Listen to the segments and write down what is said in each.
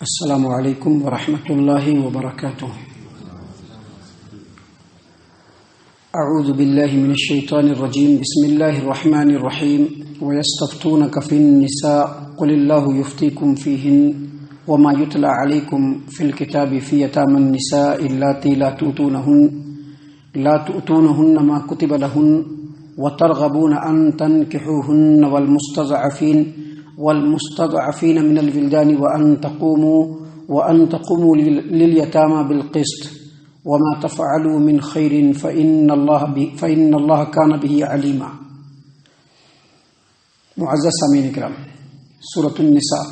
السلام علیکم ورحمۃ اللہ وبرکاتہ۔ اعوذ باللہ من الشیطان الرجیم، بسم اللہ الرحمن الرحیم۔ وَيَسْتَفْتُونَكَ فِي النِّسَاءِ قُلِ اللَّهُ يُفْتِيكُمْ فِيهِنَّ وَمَا يُتْلَى عَلَيْكُمْ فِي الْكِتَابِ فِي يَتَامَى النِّسَاءِ اللَّاتِي لَا تُؤْتُونَهُنَّ مَا كُتِبَ لَهُنَّ وَتَرْغَبُونَ أَن تَنكِحُوهُنَّ والمستضعفين من الولدان وأن تقوموا لليتامى بالقسط وما تفعلوا من خير فإن الله كان به عليما۔ معزز سامعین کرام، سورۃ النساء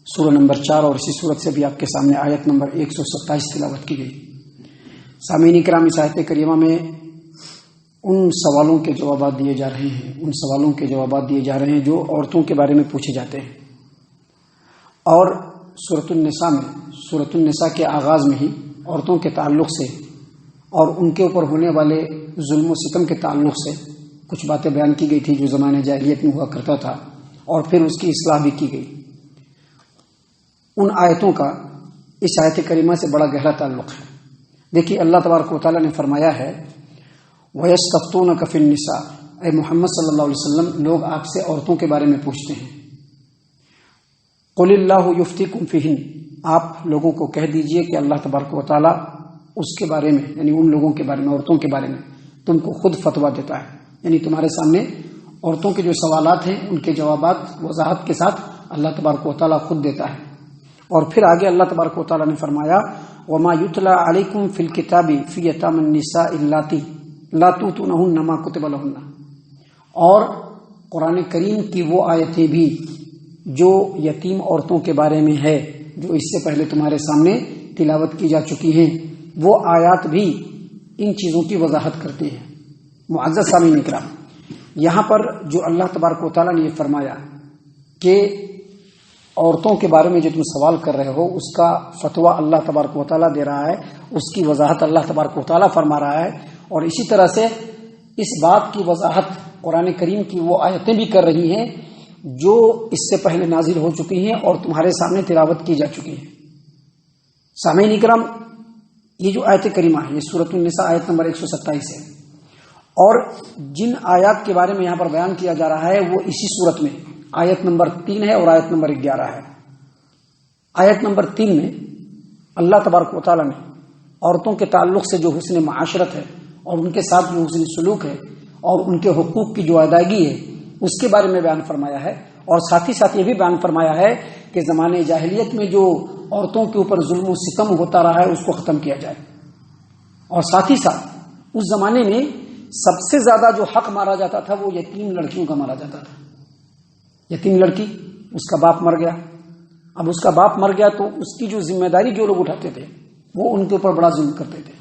سورہ نمبر 4 اور اسی سورت سے بھی آپ کے سامنے آیت نمبر 127 تلاوت کی گئی۔ سامعین کرام، اس آیت کریمہ میں ان سوالوں کے جوابات دیے جا رہے ہیں جو عورتوں کے بارے میں پوچھے جاتے ہیں، اور سورۃ النساء کے آغاز میں ہی عورتوں کے تعلق سے اور ان کے اوپر ہونے والے ظلم و ستم کے تعلق سے کچھ باتیں بیان کی گئی تھی جو زمانے جاہلیت میں ہوا کرتا تھا، اور پھر اس کی اصلاح بھی کی گئی۔ ان آیتوں کا اس آیت کریمہ سے بڑا گہرا تعلق ہے۔ دیکھیے، اللہ تبارک و تعالیٰ نے فرمایا ہے وَيَسْتَفْتُونَكَ فِي النِّسَاءِ، اے محمد صلی اللہ علیہ وسلم، لوگ آپ سے عورتوں کے بارے میں پوچھتے ہیں۔ قُلِ اللَّهُ يُفْتِيكُمْ فِيهِنَّ، آپ لوگوں کو کہہ دیجئے کہ اللہ تبارک و تعالیٰ اس کے بارے میں، یعنی ان لوگوں کے بارے میں، عورتوں کے بارے میں تم کو خود فتویٰ دیتا ہے، یعنی تمہارے سامنے عورتوں کے جو سوالات ہیں ان کے جوابات وضاحت کے ساتھ اللہ تبارک و تعالیٰ خود دیتا ہے۔ اور پھر آگے اللہ تبارک و تعالیٰ نے فرمایا وَمَا يُتْلَى عَلَيْكُمْ فِي الْكِتَابِ فِي يَتَامَى النِّسَاءِ اللَّاتِي لَا تُؤْتُونَهُنَّ مَا كُتِبَ لَهُنَّ، اور قرآن کریم کی وہ آیتیں بھی جو یتیم عورتوں کے بارے میں ہے، جو اس سے پہلے تمہارے سامنے تلاوت کی جا چکی ہیں، وہ آیات بھی ان چیزوں کی وضاحت کرتی ہیں۔ معزز سامعین کرام، یہاں پر جو اللہ تبارک و تعالیٰ نے یہ فرمایا کہ عورتوں کے بارے میں جو تم سوال کر رہے ہو اس کا فتویٰ اللہ تبارک و تعالیٰ دے رہا ہے، اس کی وضاحت اللہ تبارک و تعالیٰ فرما رہا ہے، اور اسی طرح سے اس بات کی وضاحت قرآن کریم کی وہ آیتیں بھی کر رہی ہیں جو اس سے پہلے نازل ہو چکی ہیں اور تمہارے سامنے تلاوت کی جا چکی ہیں۔ سامعین اکرام، یہ جو آیت کریمہ ہے، یہ سورۃ النساء آیت نمبر 127 ہے، اور جن آیات کے بارے میں یہاں پر بیان کیا جا رہا ہے وہ اسی سورت میں آیت نمبر 3 ہے اور آیت نمبر 11 ہے۔ آیت نمبر 3 میں اللہ تبارک و تعالیٰ نے عورتوں کے تعلق سے جو حسن معاشرت ہے اور ان کے ساتھ جو حسن سلوک ہے اور ان کے حقوق کی جو ادائیگی ہے اس کے بارے میں بیان فرمایا ہے، اور ساتھ ہی ساتھ یہ بھی بیان فرمایا ہے کہ زمانے جاہلیت میں جو عورتوں کے اوپر ظلم و ستم ہوتا رہا ہے اس کو ختم کیا جائے، اور ساتھ ہی ساتھ اس زمانے میں سب سے زیادہ جو حق مارا جاتا تھا وہ یتیم لڑکیوں کا مارا جاتا تھا۔ یتیم لڑکی، اس کا باپ مر گیا، اب اس کا باپ مر گیا تو اس کی جو ذمہ داری جو لوگ اٹھاتے تھے وہ ان کے اوپر بڑا ظلم کرتے تھے۔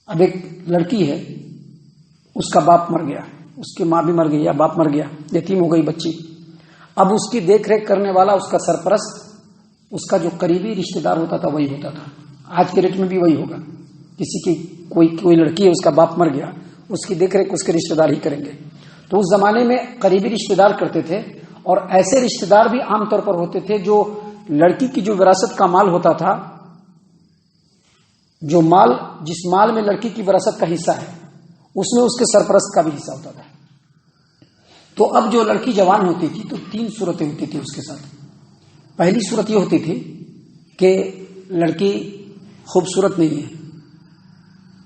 اب ایک لڑکی ہے، اس کا باپ مر گیا، اس کی ماں بھی مر گئی یا باپ مر گیا، یتیم ہو گئی بچی، اب اس کی دیکھ ریکھ کرنے والا، اس کا سرپرست، اس کا جو قریبی رشتہ دار ہوتا تھا وہی ہوتا تھا۔ آج کے ڈیٹ میں بھی وہی ہوگا، کسی کی کوئی لڑکی ہے، اس کا باپ مر گیا، اس کی دیکھ ریکھ اس کے رشتہ دار ہی کریں گے۔ تو اس زمانے میں قریبی رشتہ دار کرتے تھے، اور ایسے رشتہ دار بھی عام طور پر ہوتے تھے جو لڑکی کی جو وراثت کا مال ہوتا تھا، جو مال، جس مال میں لڑکی کی وراثت کا حصہ ہے اس میں اس کے سرپرست کا بھی حصہ ہوتا تھا۔ تو اب جو لڑکی جوان ہوتی تھی تو 3 صورتیں ہوتی تھی اس کے ساتھ۔ پہلی صورت یہ ہوتی تھی کہ لڑکی خوبصورت نہیں ہے،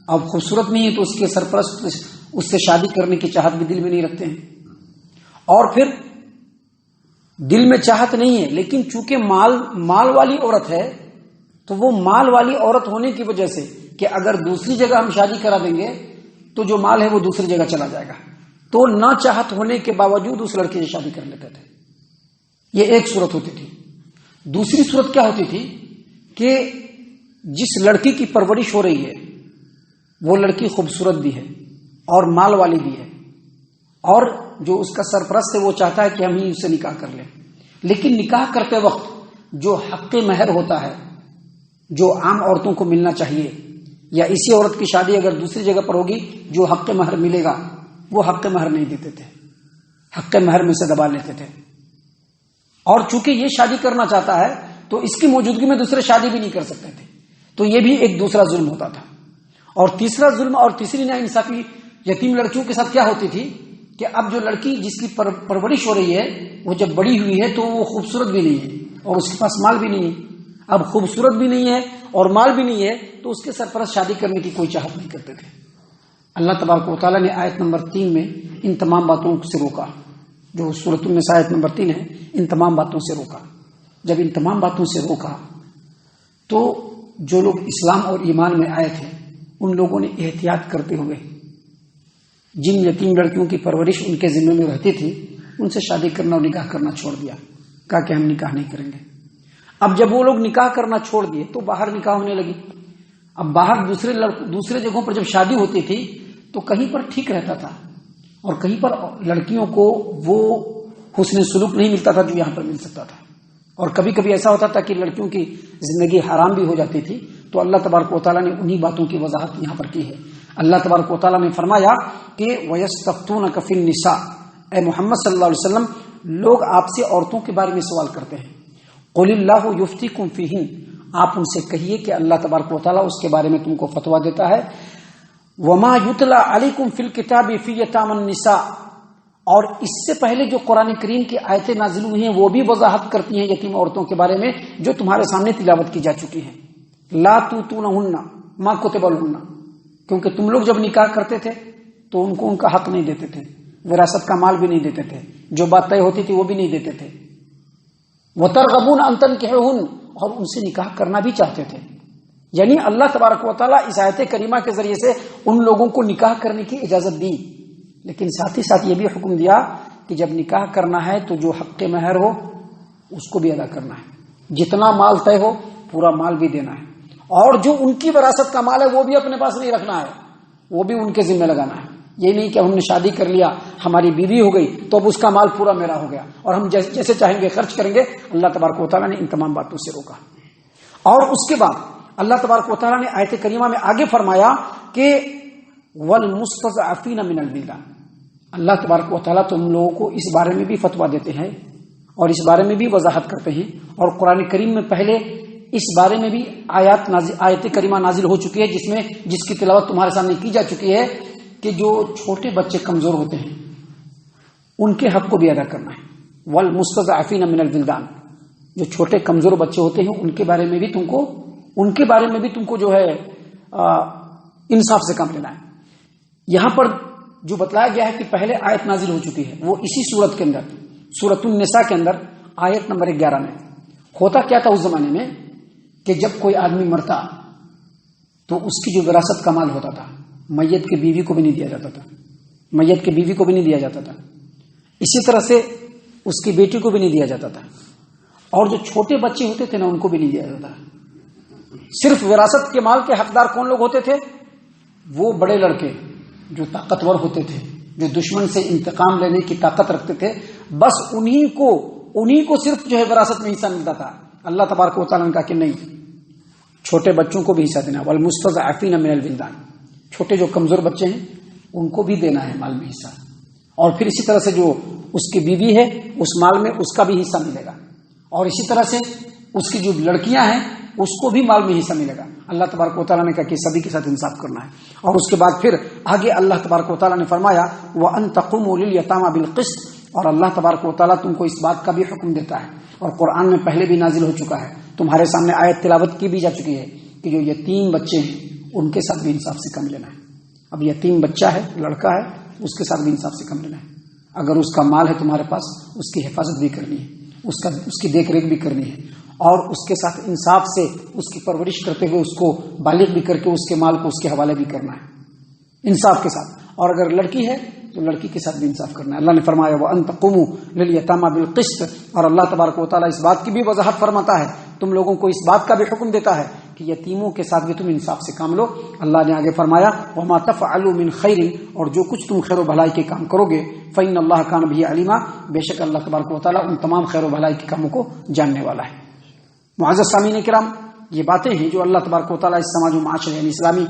اب خوبصورت نہیں ہے تو اس کے سرپرست اس سے شادی کرنے کی چاہت بھی دل میں نہیں رکھتے ہیں، اور پھر دل میں چاہت نہیں ہے لیکن چونکہ مال والی عورت ہے تو وہ مال والی عورت ہونے کی وجہ سے کہ اگر دوسری جگہ ہم شادی کرا دیں گے تو جو مال ہے وہ دوسری جگہ چلا جائے گا، تو نہ چاہت ہونے کے باوجود اس لڑکی سے شادی کر لیتے تھے۔ یہ ایک صورت ہوتی تھی۔ دوسری صورت کیا ہوتی تھی کہ جس لڑکی کی پرورش ہو رہی ہے وہ لڑکی خوبصورت بھی ہے اور مال والی بھی ہے، اور جو اس کا سرپرست ہے وہ چاہتا ہے کہ ہم ہی اس سے نکاح کر لیں، لیکن نکاح کرتے وقت جو حق مہر ہوتا ہے جو عام عورتوں کو ملنا چاہیے، یا اسی عورت کی شادی اگر دوسری جگہ پر ہوگی جو حق مہر ملے گا وہ حق مہر نہیں دیتے تھے، حق مہر میں سے دبا لیتے تھے۔ اور چونکہ یہ شادی کرنا چاہتا ہے تو اس کی موجودگی میں دوسرے شادی بھی نہیں کر سکتے تھے، تو یہ بھی ایک دوسرا ظلم ہوتا تھا۔ اور تیسرا ظلم اور تیسری ناانصافی یتیم لڑکیوں کے ساتھ کیا ہوتی تھی کہ اب جو لڑکی جس کی پرورش ہو رہی ہے وہ جب بڑی ہوئی ہے تو وہ خوبصورت بھی نہیں ہے اور اس کے پاس مال بھی نہیں ہے، اب خوبصورت بھی نہیں ہے اور مال بھی نہیں ہے تو اس کے سرپرست شادی کرنے کی کوئی چاہت نہیں کرتے تھے۔ اللہ تبارک و تعالیٰ نے آیت نمبر 3 میں ان تمام باتوں سے روکا، جو سورۃ النساء آیت نمبر 3 ہے، ان تمام باتوں سے روکا۔ جب ان تمام باتوں سے روکا تو جو لوگ اسلام اور ایمان میں آئے تھے ان لوگوں نے احتیاط کرتے ہوئے جن یتیم لڑکیوں کی پرورش ان کے ذمہ میں رہتی تھی ان سے شادی کرنا اور نکاح کرنا چھوڑ دیا، کہا کہ ہم نکاح نہیں کریں گے۔ اب جب وہ لوگ نکاح کرنا چھوڑ دیے تو باہر نکاح ہونے لگی۔ اب باہر دوسرے جگہوں پر جب شادی ہوتی تھی تو کہیں پر ٹھیک رہتا تھا اور کہیں پر لڑکیوں کو وہ حسن سلوک نہیں ملتا تھا جو یہاں پر مل سکتا تھا، اور کبھی کبھی ایسا ہوتا تھا کہ لڑکیوں کی زندگی حرام بھی ہو جاتی تھی۔ تو اللہ تبارک و تعالیٰ نے انہی باتوں کی وضاحت یہاں پر کی ہے۔ اللہ تبارک و تعالیٰ نے فرمایا کہ وَيَسْتَفْتُونَكَ فِي النِّسَاءِ، اے محمد صلی اللہ علیہ وسلم لوگ آپ سے عورتوں کے بارے میں سوال کرتے ہیں۔ قُلِ اللَّهُ يُفْتِيكُمْ فِيهِنَّ، آپ ان سے کہیے کہ اللہ تبارک و تعالیٰ اس کے بارے میں تم کو فتویٰ دیتا ہے۔ وَمَا يُتْلَى عَلَيْكُمْ فِي الْكِتَابِ فِي يَتَامَى النِّسَاءِ، اور اس سے پہلے جو قرآن کریم کی آیتیں نازل ہوئی ہیں وہ بھی وضاحت کرتی ہیں یتیم عورتوں کے بارے میں جو تمہارے سامنے تلاوت کی جا چکی ہیں۔ لا تؤتونہن ما کتب لہن، کیونکہ تم لوگ جب نکاح کرتے تھے تو ان کو ان کا حق نہیں دیتے تھے، وراثت کا مال بھی نہیں دیتے تھے، جو بات طے ہوتی تھی وہ بھی نہیں دیتے تھے۔ وترغبون ان تنکحوہن، اور ان سے نکاح کرنا بھی چاہتے تھے۔ یعنی اللہ تبارک و تعالیٰ اس آیت کریمہ کے ذریعے سے ان لوگوں کو نکاح کرنے کی اجازت دی، لیکن ساتھ ہی ساتھ یہ بھی حکم دیا کہ جب نکاح کرنا ہے تو جو حق مہر ہو اس کو بھی ادا کرنا ہے، جتنا مال طے ہو پورا مال بھی دینا ہے، اور جو ان کی وراثت کا مال ہے وہ بھی اپنے پاس نہیں رکھنا ہے، وہ بھی ان کے ذمہ لگانا ہے۔ یہ نہیں کہ ہم نے شادی کر لیا، ہماری بیوی ہو گئی تو اب اس کا مال پورا میرا ہو گیا اور ہم جیسے چاہیں گے خرچ کریں گے۔ اللہ تبارک و تعالیٰ نے ان تمام باتوں سے روکا۔ اور اس کے بعد اللہ تبارک و تعالیٰ نے آیت کریمہ میں آگے فرمایا کہ وَالْمُسْتَضْعَفِينَ مِنَ الْوِلْدَانِ، اللہ تبارک و تعالیٰ تم لوگوں کو اس بارے میں بھی فتویٰ دیتے ہیں اور اس بارے میں بھی وضاحت کرتے ہیں، اور قرآن کریم میں پہلے اس بارے میں بھی آیت کریمہ نازل ہو چکی ہے جس کی تلاوت تمہارے سامنے کی جا چکی ہے کہ جو چھوٹے بچے کمزور ہوتے ہیں ان کے حق کو بھی ادا کرنا ہے۔ وَالْمُسْتَضْعَفِينَ مِنَ الْوِلْدَانِ، جو چھوٹے کمزور بچے ہوتے ہیں ان کے بارے میں بھی تم کو جو ہے انصاف سے کام لینا ہے۔ یہاں پر جو بتلایا گیا ہے کہ پہلے آیت نازل ہو چکی ہے وہ اسی سورت کے اندر، سورۃ النساء کے اندر آیت نمبر 11 میں۔ ہوتا کیا تھا اس زمانے میں کہ جب کوئی آدمی مرتا تو اس کی جو وراثت کا مال ہوتا تھا میت کی بیوی کو بھی نہیں دیا جاتا تھا، میت کی بیوی کو بھی نہیں دیا جاتا تھا، اسی طرح سے اس کی بیٹی کو بھی نہیں دیا جاتا تھا، اور جو چھوٹے بچے ہوتے تھے نا ان کو بھی نہیں دیا جاتا۔ صرف وراثت کے مال کے حقدار کون لوگ ہوتے تھے؟ وہ بڑے لڑکے جو طاقتور ہوتے تھے، جو دشمن سے انتقام لینے کی طاقت رکھتے تھے، بس انہی کو صرف جو ہے وراثت میں حصہ ملتا تھا۔ اللہ تبارک و تعالیٰ نے کہا کہ نہیں، چھوٹے بچوں کو بھی حصہ دینا۔ والمستضعفین من الولدان، چھوٹے جو کمزور بچے ہیں ان کو بھی دینا ہے مال میں حصہ، اور پھر اسی طرح سے جو اس کی بیوی ہے اس مال میں اس کا بھی حصہ ملے گا، اور اسی طرح سے اس کی جو لڑکیاں ہیں اس کو بھی مال میں حصہ ملے گا۔ اللہ تبارک و تعالیٰ نے کہا کہ سبھی کے ساتھ انصاف کرنا ہے۔ اور اس کے بعد پھر آگے اللہ تبارک و تعالیٰ نے فرمایا وَأَن تَقُومُوا لِلْيَتَامَى بِالْقِسْطِ، اور اللہ تبارک و تعالیٰ تم کو اس بات کا بھی حکم دیتا ہے، اور قرآن میں پہلے بھی نازل ہو چکا ہے، تمہارے سامنے آیت تلاوت کی بھی جا چکی ہے کہ جو یتیم بچے ہیں ان کے ساتھ بھی انصاف سے کم لینا ہے۔ اب یتیم بچہ ہے، لڑکا ہے، اس کے ساتھ بھی انصاف سے کم لینا ہے۔ اگر اس کا مال ہے تمہارے پاس اس کی حفاظت بھی کرنی ہے، اس کی دیکھ ریکھ بھی کرنی ہے، اور اس کے ساتھ انصاف سے اس کی پرورش کرتے ہوئے اس کو بالغ بھی کر کے اس کے مال کو اس کے حوالے بھی کرنا ہے انصاف کے ساتھ۔ اور اگر لڑکی ہے تو لڑکی کے ساتھ بھی انصاف کرنا ہے۔ اللہ نے فرمایا وَأَن تَقُومُوا لِلْيَتَامَى بِالْقِسْطِ، اور اللہ تبارک و تعالیٰ اس بات کی بھی وضاحت فرماتا ہے، تم لوگوں کو اس بات کا بھی حکم دیتا ہے کہ یتیموں کے ساتھ بھی تم انصاف سے کام لو۔ اللہ نے آگے فرمایا وَمَا تَفْعَلُوا مِنْ خَيْرٍ، اور جو کچھ تم خیر و بھلائی کے کام کرو گے فَإِنَّ اللَّهَ كَانَ بِهِ عَلِيمًا، بے شک اللہ تبارک و تعالیٰ ان تمام خیر و بھلائی کے کاموں کو جاننے والا ہے۔ معزز سامعین کرام، یہ باتیں ہیں جو اللہ تبارک و تعالیٰ اس سماج و معاشرے یعنی اسلامی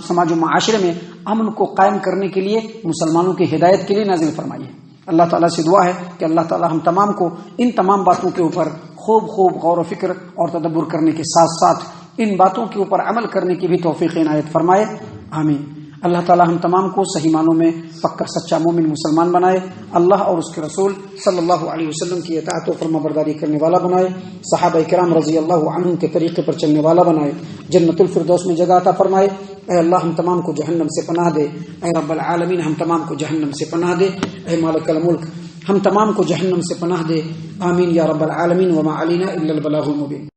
سماج و معاشرے میں امن کو قائم کرنے کے لیے مسلمانوں کی ہدایت کے لیے نازل فرمائی ہے۔ اللہ تعالیٰ سے دعا ہے کہ اللہ تعالیٰ ہم تمام کو ان تمام باتوں کے اوپر خوب خوب غور و فکر اور تدبر کرنے کے ساتھ ساتھ ان باتوں کے اوپر عمل کرنے کی بھی توفیق عنایت فرمائے، آمین۔ اللہ تعالی ہم تمام کو صحیح معنوں میں پکا سچا مومن مسلمان بنائے، اللہ اور اس کے رسول صلی اللہ علیہ وسلم کی اطاعت و فرما برداری کرنے والا بنائے، صحابہ کرام رضی اللہ عنہم کے طریقے پر چلنے والا بنائے، جنت الفردوس میں جگہ عطا فرمائے۔ اے اللہ ہم تمام کو جہنم سے پناہ دے، اے رب العالمین ہم تمام کو جہنم سے پناہ دے، اے مالک الملک ہم تمام کو جہنم سے پناہ دے، آمین یا رب العالمین۔ وما علینا الا البلاغ المبین۔